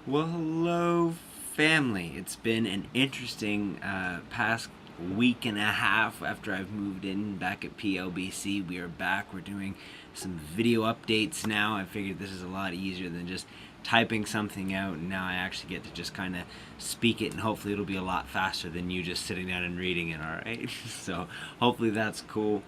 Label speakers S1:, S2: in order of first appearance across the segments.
S1: Well, hello, family. It's been an interesting past week and a half after I've moved in back at PLBC. We are back. We're doing some video updates now. I figured this is a lot easier than just typing something out, and now I actually get to just kind of speak it, and hopefully it'll be a lot faster than you just sitting down and reading it, alright? So hopefully that's cool.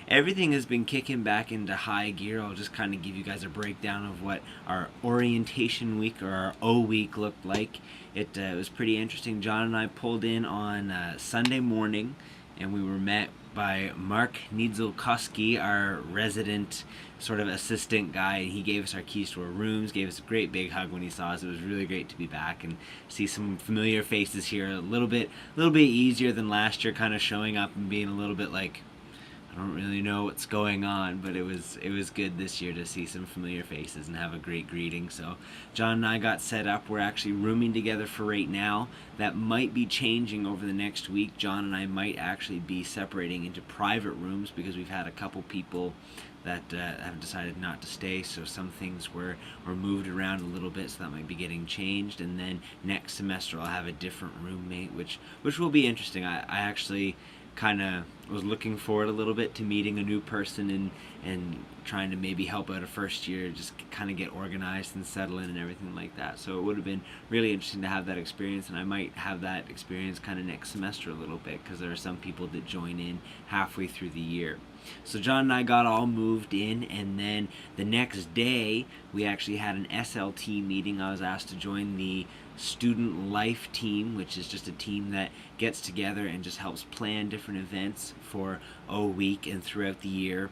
S1: Everything has been kicking back into high gear. I'll just kind of give you guys a breakdown of what our orientation week or our O week looked like. It was pretty interesting. John and I pulled in on Sunday morning, and we were met by Mark Niedzolkowski, our resident sort of assistant guy, and he gave us our keys to our rooms, gave us a great big hug when he saw us. It was really great to be back and see some familiar faces here. A little bit easier than last year, kind of showing up and being a little bit like, I don't really know what's going on, but it was good this year to see some familiar faces and have a great greeting. So John and I got set up. We're actually rooming together for right now. That might be changing over the next week. John and I might actually be separating into private rooms because we've had a couple people that have decided not to stay, so some things were moved around a little bit, so that might be getting changed. And then next semester I'll have a different roommate, which will be interesting. I actually kind of was looking forward a little bit to meeting a new person and trying to maybe help out a first year, just kind of get organized and settle in and everything like that. So it would have been really interesting to have that experience, and I might have that experience kind of next semester a little bit because there are some people that join in halfway through the year. So John and I got all moved in, and then the next day we actually had an SLT meeting. I was asked to join the student life team, which is just a team that gets together and just helps plan different events for O week and throughout the year.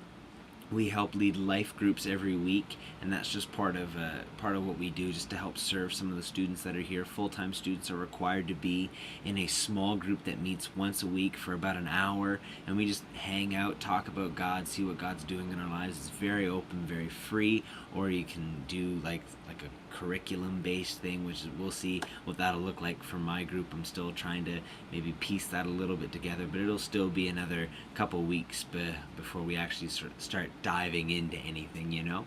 S1: We help lead life groups every week, and that's just part of what we do, just to help serve some of the students that are here. Full-time students are required to be in a small group that meets once a week for about an hour, and we just hang out, talk about God, see what God's doing in our lives. It's very open, very free, or you can do like a curriculum-based thing, which we'll see what that'll look like for my group. I'm still trying to maybe piece that a little bit together, but it'll still be another couple weeks before we actually start diving into anything, you know?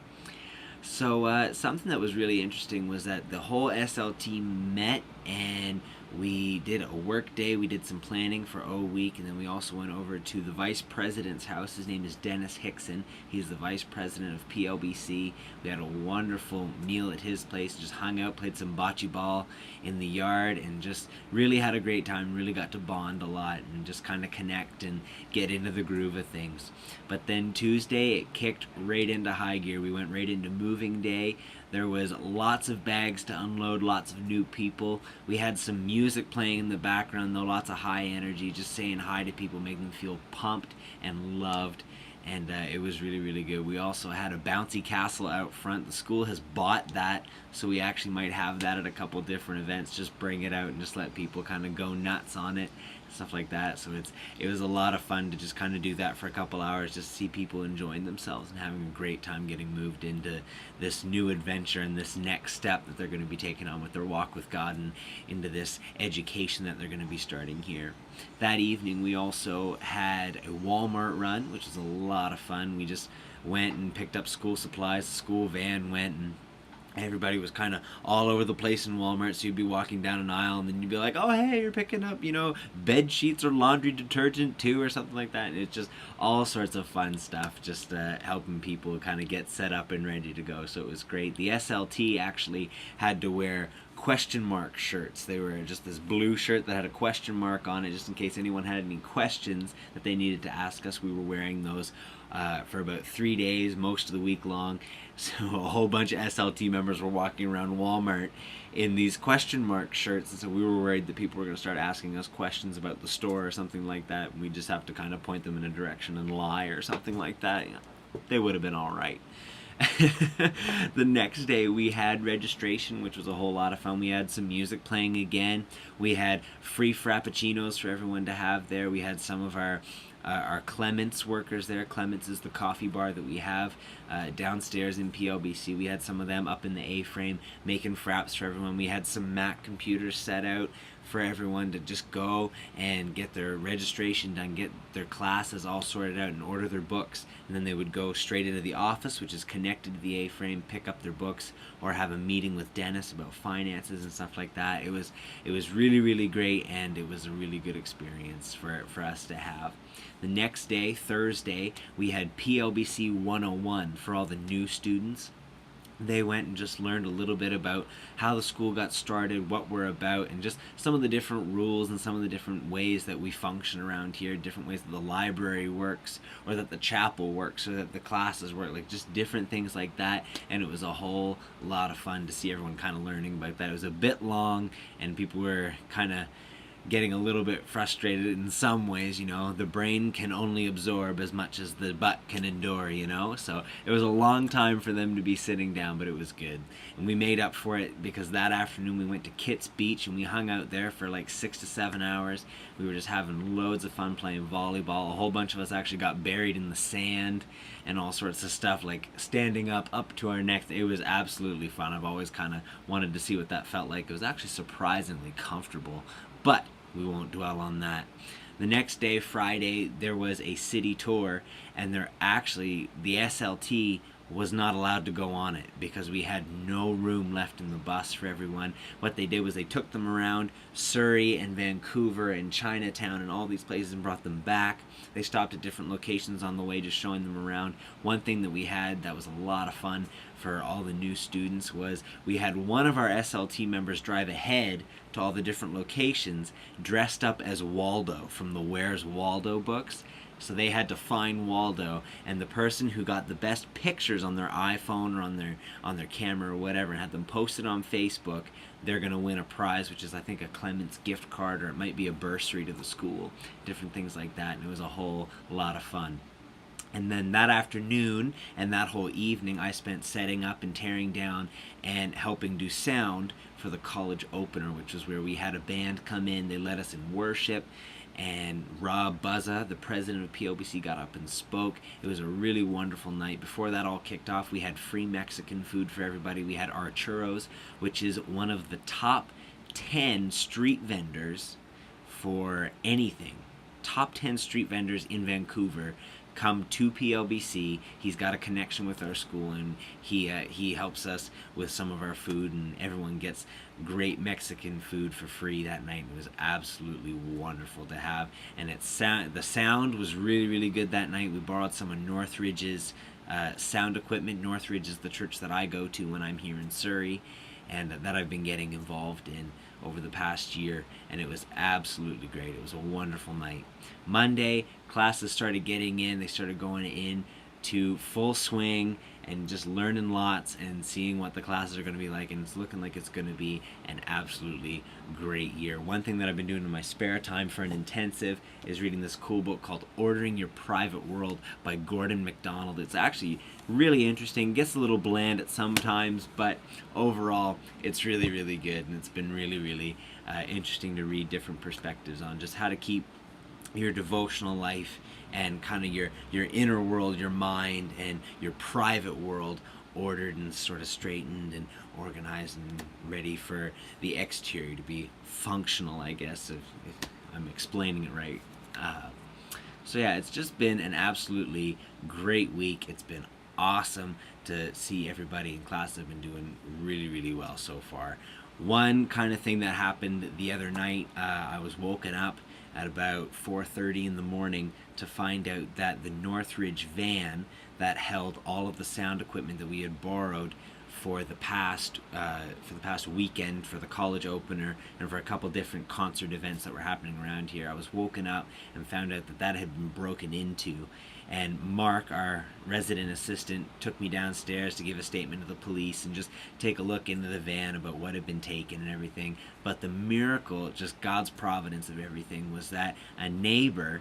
S1: So something that was really interesting was that the whole SLT met, and we did a work day. We did some planning for O week, and then we also went over to the vice president's house. His name is Dennis Hickson. He's the vice president of PLBC. We had a wonderful meal at his place, just hung out, played some bocce ball in the yard, and just really had a great time. Really got to bond a lot and just kind of connect and get into the groove of things. But then Tuesday, it kicked right into high gear. We went right into moving day. There was lots of bags to unload, lots of new people. We had some music playing in the background, though, lots of high energy, just saying hi to people, making them feel pumped and loved. And it was really, really good. We also had a bouncy castle out front. The school has bought that, so we actually might have that at a couple different events. Just bring it out and just let people kind of go nuts on it, stuff like that. So it was a lot of fun to just kind of do that for a couple hours, just see people enjoying themselves and having a great time getting moved into this new adventure and this next step that they're going to be taking on with their walk with God, and into this education that they're going to be starting here. That evening we also had a Walmart run, which was a lot of fun. We just went and picked up school supplies. The school van went, and everybody was kind of all over the place in Walmart. So you'd be walking down an aisle, and then you'd be like, oh hey, you're picking up, bed sheets or laundry detergent too, or something like that. And it's just all sorts of fun stuff, just helping people kind of get set up and ready to go. So it was great. The SLT actually had to wear question mark shirts. They were just this blue shirt that had a question mark on it, just in case anyone had any questions that they needed to ask us. We were wearing those for about 3 days, most of the week long. So a whole bunch of SLT members were walking around Walmart in these question mark shirts, and so we were worried that people were going to start asking us questions about the store or something like that, and we just have to kind of point them in a direction and lie or something like that. They would have been all right. The next day we had registration, which was a whole lot of fun. We had some music playing again. We had free frappuccinos for everyone to have there. We had some of our Clements workers there. Clements is the coffee bar that we have downstairs in PLBC. We had some of them up in the A-frame making fraps for everyone. We had some Mac computers set out for everyone to just go and get their registration done, get their classes all sorted out, and order their books. And then they would go straight into the office, which is connected to the A-frame, pick up their books, or have a meeting with Dennis about finances and stuff like that. It was really, really great, and it was a really good experience for us to have. The next day, Thursday, we had PLBC 101 for all the new students. They went and just learned a little bit about how the school got started, what we're about, and just some of the different rules and some of the different ways that we function around here, different ways that the library works, or that the chapel works, or that the classes work, like just different things like that. And it was a whole lot of fun to see everyone kind of learning about that. It was a bit long, and people were kind of getting a little bit frustrated in some ways. The brain can only absorb as much as the butt can endure, so it was a long time for them to be sitting down, but it was good. And we made up for it because that afternoon we went to Kitts Beach and we hung out there for like 6 to 7 hours. We were just having loads of fun playing volleyball. A whole bunch of us actually got buried in the sand and all sorts of stuff, like standing up to our necks. It was absolutely fun. I've always kind of wanted to see what that felt like. It was actually surprisingly comfortable, but we won't dwell on that. The next day, Friday, there was a city tour, and the SLT was not allowed to go on it because we had no room left in the bus for everyone. What they did was they took them around Surrey and Vancouver and Chinatown and all these places and brought them back. They stopped at different locations on the way, just showing them around. One thing that we had that was a lot of fun for all the new students was we had one of our SLT members drive ahead to all the different locations dressed up as Waldo from the Where's Waldo books. So they had to find Waldo, and the person who got the best pictures on their iPhone or on their camera or whatever and had them posted on Facebook, they're going to win a prize, which is I think a Clements gift card, or it might be a bursary to the school, different things like that. And it was a whole lot of fun. And then that afternoon and that whole evening I spent setting up and tearing down and helping do sound for the college opener, which was where we had a band come in. They led us in worship, and Rob Buzza, the president of PLBC, got up and spoke. It was a really wonderful night. Before that all kicked off, we had free Mexican food for everybody. We had our churros, which is one of the top 10 street vendors for anything. Top 10 street vendors in Vancouver come to PLBC. He's got a connection with our school, and he helps us with some of our food, and everyone gets great Mexican food for free that night. It was absolutely wonderful to have, and the sound was really, really good that night. We borrowed some of Northridge's sound equipment. Northridge is the church that I go to when I'm here in Surrey, and that I've been getting involved in over the past year, and it was absolutely great. It was a wonderful night. Monday, classes started getting in. They started going in to full swing and just learning lots and seeing what the classes are going to be like, and it's looking like it's going to be an absolutely great year. One thing that I've been doing in my spare time for an intensive is reading this cool book called Ordering Your Private World by Gordon MacDonald. It's actually really interesting. Gets a little bland at some times, but overall it's really, really good, and it's been really, really interesting to read different perspectives on just how to keep your devotional life and kind of your inner world, your mind, and your private world ordered and sort of straightened and organized and ready for the exterior to be functional, I guess, if I'm explaining it right. So yeah, it's just been an absolutely great week. It's been awesome to see everybody in class have been doing really, really well so far. One kind of thing that happened the other night, I was woken up at about 4:30 in the morning to find out that the Northridge van that held all of the sound equipment that we had borrowed for the past weekend for the college opener and for a couple different concert events that were happening around here, I was woken up and found out that had been broken into. And Mark, our resident assistant, took me downstairs to give a statement to the police and just take a look into the van about what had been taken and everything. But the miracle, just God's providence of everything, was that a neighbor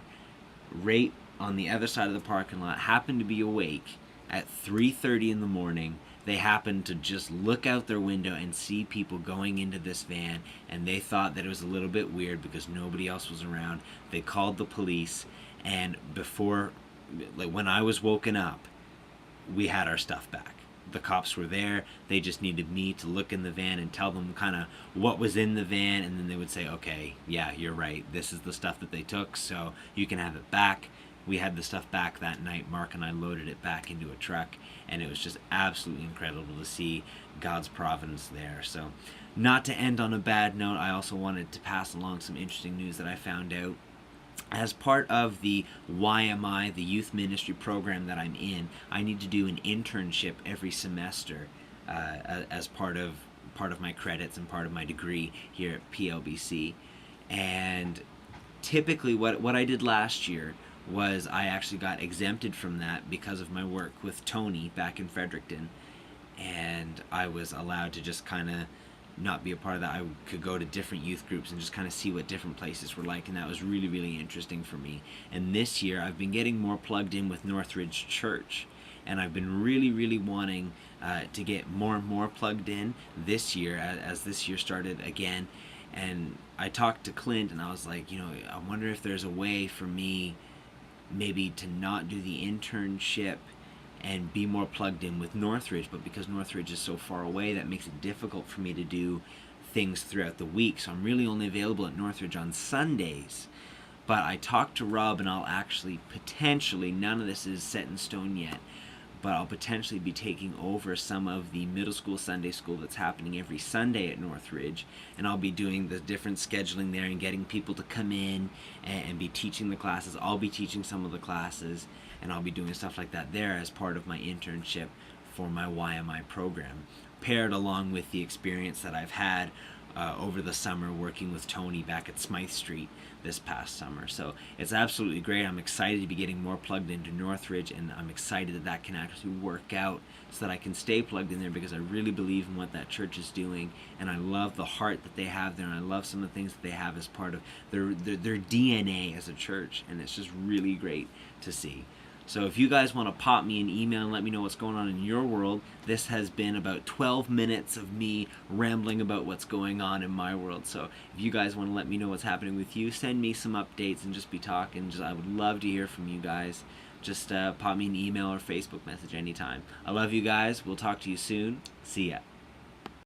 S1: right on the other side of the parking lot happened to be awake at 3:30 in the morning. They happened to just look out their window and see people going into this van, and they thought that it was a little bit weird because nobody else was around. They called the police, and when I was woken up, we had our stuff back. the cops were there. They just needed me to look in the van and tell them kind of what was in the van, and then they would say, okay, yeah, you're right, this is the stuff that they took, so you can have it back. We had the stuff back that night. Mark and I loaded it back into a truck, and it was just absolutely incredible to see God's providence there. So, not to end on a bad note, I also wanted to pass along some interesting news that I found out. As part of the YMI, the youth ministry program that I'm in, I need to do an internship every semester as part of my credits and part of my degree here at PLBC. And typically what I did last year was I actually got exempted from that because of my work with Tony back in Fredericton, and I was allowed to just kind of not be a part of that. I could go to different youth groups and just kind of see what different places were like, and that was really, really interesting for me. And this year I've been getting more plugged in with Northridge Church, and I've been really, really wanting to get more and more plugged in this year as this year started again. And I talked to Clint, and I was like, I wonder if there's a way for me maybe to not do the internship and be more plugged in with Northridge, but because Northridge is so far away, that makes it difficult for me to do things throughout the week. So I'm really only available at Northridge on Sundays. But I talked to Rob, and I'll actually potentially, none of this is set in stone yet, but I'll potentially be taking over some of the middle school Sunday school that's happening every Sunday at Northridge, and I'll be doing the different scheduling there and getting people to come in and be teaching the classes. I'll be teaching some of the classes, and I'll be doing stuff like that there as part of my internship for my YMI program, paired along with the experience that I've had over the summer working with Tony back at Smythe Street this past summer. So it's absolutely great. I'm excited to be getting more plugged into Northridge, and I'm excited that that can actually work out so that I can stay plugged in there, because I really believe in what that church is doing, and I love the heart that they have there, and I love some of the things that they have as part of their DNA as a church, and it's just really great to see. So if you guys want to pop me an email and let me know what's going on in your world, this has been about 12 minutes of me rambling about what's going on in my world. So if you guys want to let me know what's happening with you, send me some updates and just be talking. I would love to hear from you guys. Just pop me an email or Facebook message anytime. I love you guys. We'll talk to you soon. See ya.